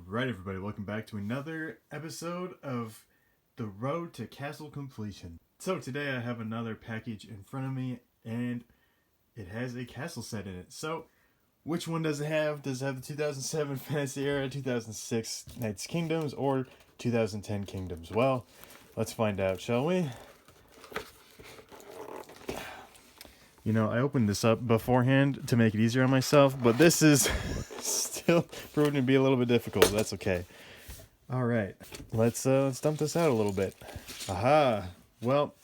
Alright everybody, welcome back to another episode of The Road to Castle Completion. So today I have another package in front of me and it has a castle set in it. So which one does it have? Does it have the 2007 Fantasy Era, 2006 Knights Kingdoms, or 2010 Kingdoms? Well, let's find out, shall we? You know, I opened this up beforehand to make it easier on myself, but this is still proving to be a little bit difficult. That's okay. All right, let's dump this out a little bit. Aha! Well,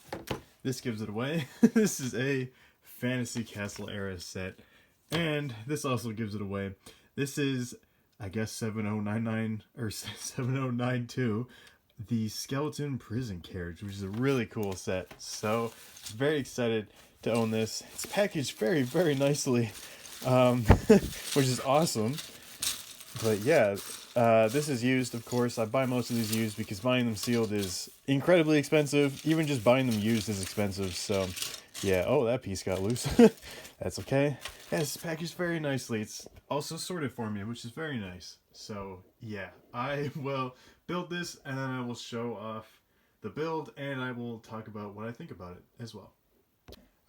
this gives it away. This is a Fantasy Castle Era set, and this also gives it away. This is, I guess, 7099 or 7092, the Skeleton Prison Carriage, which is a really cool set. So, very excited to own this. It's packaged very, very nicely, which is awesome. But yeah, this is used, of course. I buy most of these used because buying them sealed is incredibly expensive. Even just buying them used is expensive. So yeah, oh, that piece got loose. That's okay. Yeah, it's packaged very nicely. It's also sorted for me, which is very nice. So yeah, I will build this and then I will show off the build and I will talk about what I think about it as well.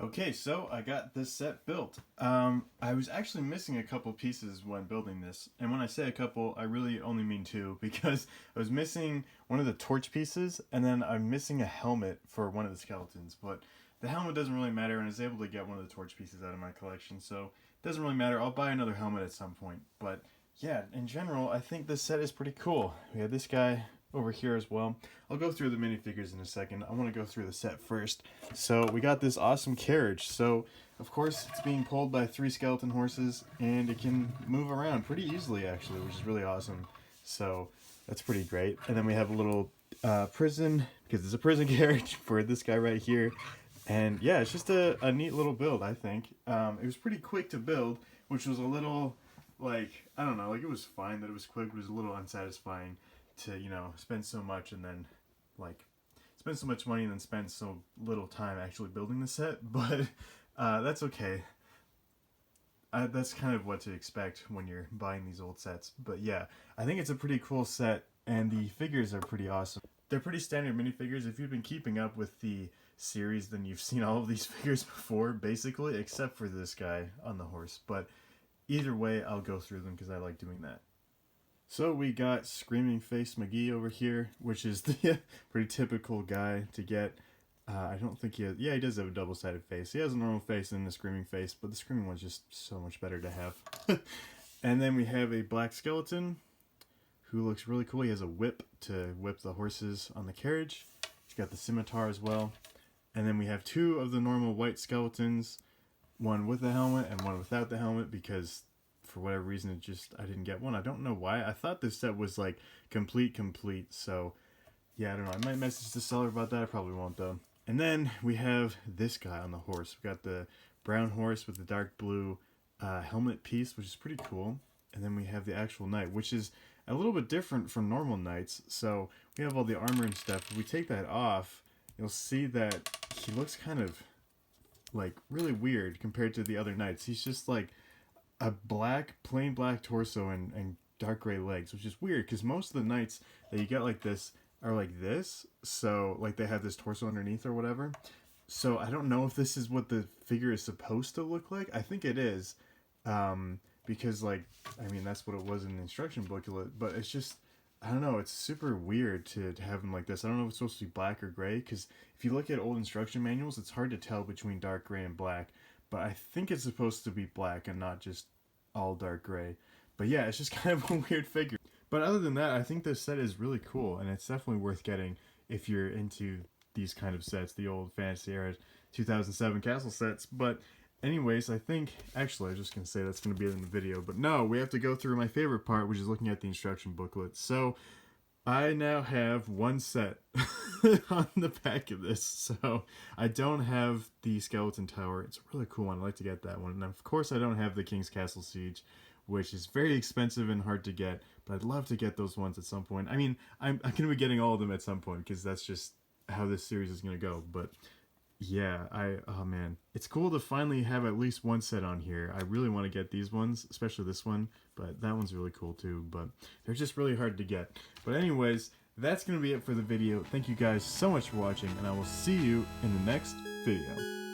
Okay, so I got this set built. I was actually missing a couple pieces when building this, and when I say a couple, I really only mean two, because I was missing one of the torch pieces, and then I'm missing a helmet for one of the skeletons, but the helmet doesn't really matter, and I was able to get one of the torch pieces out of my collection, so it doesn't really matter. I'll buy another helmet at some point, but yeah, in general, I think this set is pretty cool. We have this guy over here as well. I'll go through the minifigures in a second. I want to go through the set first. So we got this awesome carriage. So of course it's being pulled by 3 skeleton horses and it can move around pretty easily actually, which is really awesome. So that's pretty great. And then we have a little prison, because it's a prison carriage for this guy right here. And yeah, it's just a neat little build, I think. It was pretty quick to build, which was a little, like, I don't know, like it was fine that it was quick, but it was a little unsatisfying to, you know, spend so much and then, like, spend so much money and then spend so little time actually building the set, but that's okay. That's kind of what to expect when you're buying these old sets. But yeah, I think it's a pretty cool set, and the figures are pretty awesome. They're pretty standard minifigures. If you've been keeping up with the series, then you've seen all of these figures before, basically, except for this guy on the horse. But either way, I'll go through them because I like doing that. So we got Screaming Face McGee over here, which is the pretty typical guy to get. I don't think he has, yeah, he does have a double-sided face. He has a normal face and a screaming face, but the screaming one's just so much better to have. And then we have a black skeleton who looks really cool. He has a whip to whip the horses on the carriage. He's got the scimitar as well. And then we have 2 of the normal white skeletons, one with the helmet and one without the helmet, because for whatever reason I didn't get one. I don't know why. I thought this set was like complete, so yeah, I don't know. I might message the seller about that. I probably won't though. And then we have this guy on the horse. We've got the brown horse with the dark blue helmet piece, which is pretty cool. And then we have the actual knight, which is a little bit different from normal knights. So we have all the armor and stuff. If we take that off, you'll see that he looks kind of like really weird compared to the other knights. He's just like a plain black torso and dark gray legs, which is weird because most of the knights that you get like this are like this, so like they have this torso underneath or whatever. So I don't know if this is what the figure is supposed to look like. I think it is, because like, I mean, that's what it was in the instruction booklet, but it's just, I don't know, it's super weird to have him like this. I don't know if it's supposed to be black or gray, because if you look at old instruction manuals, it's hard to tell between dark gray and black. But I think it's supposed to be black and not just all dark gray. But yeah, it's just kind of a weird figure. But other than that, I think this set is really cool, and it's definitely worth getting if you're into these kind of sets, the old Fantasy Era 2007 castle sets. But anyways, I think, actually I was just going to say that's going to be it in the video. But no, we have to go through my favorite part, which is looking at the instruction booklet. So I now have one set on the back of this, so I don't have the Skeleton Tower. It's a really cool one. I'd like to get that one. And of course I don't have the King's Castle Siege, which is very expensive and hard to get, but I'd love to get those ones at some point. I mean, I'm going to be getting all of them at some point, because that's just how this series is going to go. But yeah, oh man, it's cool to finally have at least one set on here. I really want to get these ones, especially this one, but that one's really cool too, but they're just really hard to get. But anyways, that's going to be it for the video. Thank you guys so much for watching, and I will see you in the next video.